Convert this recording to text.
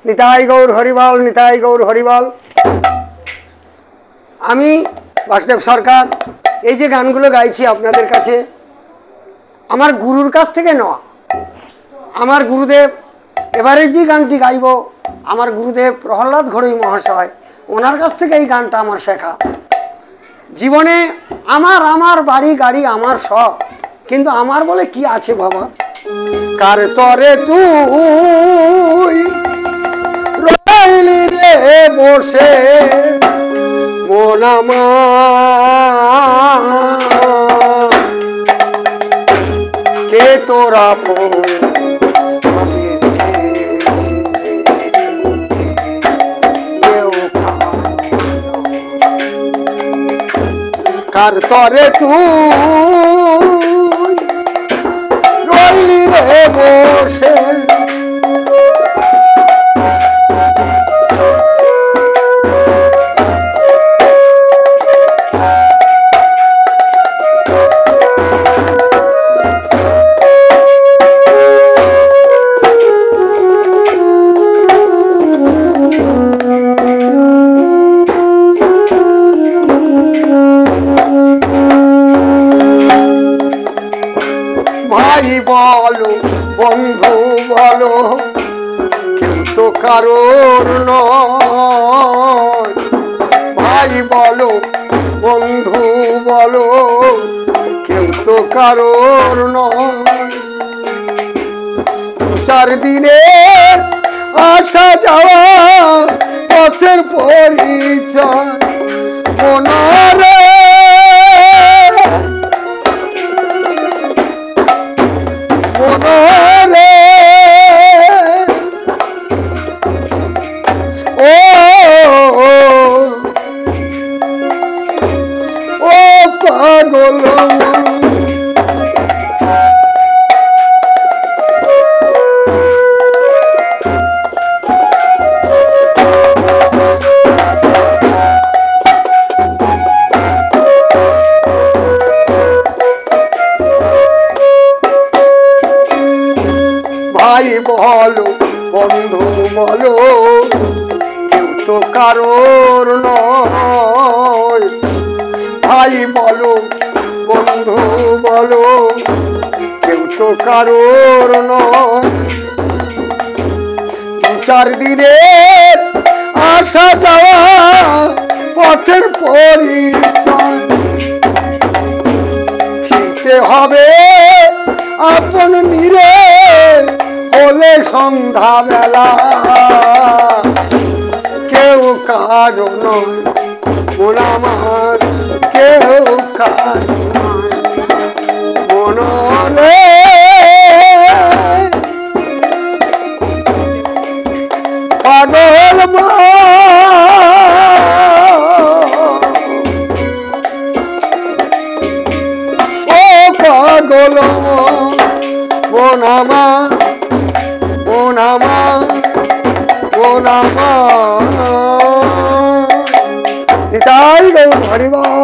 নিতাই গৌর হরিবল, নিতাই গৌর হরিবল। আমি বাসুদেব সরকার এই যে গানগুলো গাইছি আপনাদের কাছে আমার গুরুর কাছ থেকে নেওয়া। আমার গুরুদেব এবারে যে গানটি গাইব আমার গুরুদেব প্রহ্লাদ ঘড়ই মহাশয়, ওনার কাছ থেকে এই গানটা আমার শেখা। জীবনে আমার আমার বাড়ি গাড়ি আমার সব, কিন্তু আমার বলে কি আছে বাবা? কার তরে তুই রইলি রে বসে মন আমার, কে তোরা কার তরে তুই রইলি রে বসে বলো বন্ধু বলো কিন্তু কারোর নয়। ভাই বলো বন্ধু বলো কেউ তো কারোর নয়। চার দিনে আসা যাওয়া পথের পরিচয় মনারে বলো বন্ধু বলো কেউ তো কারোর নয়। ভাই বলো বন্ধু বলো কেউ তো কারোর নয়। দু চার দিনে আসা যাওয়া পথের পরিচয় ফিরতে হবে আপন নিরে বলে সন্ধ্যা বেলা কেউ কারো নয় মন আমার কেউ কারো নয় মনরে পাগল ও পাগল মন আমার নিতাই গৌর হরিবল।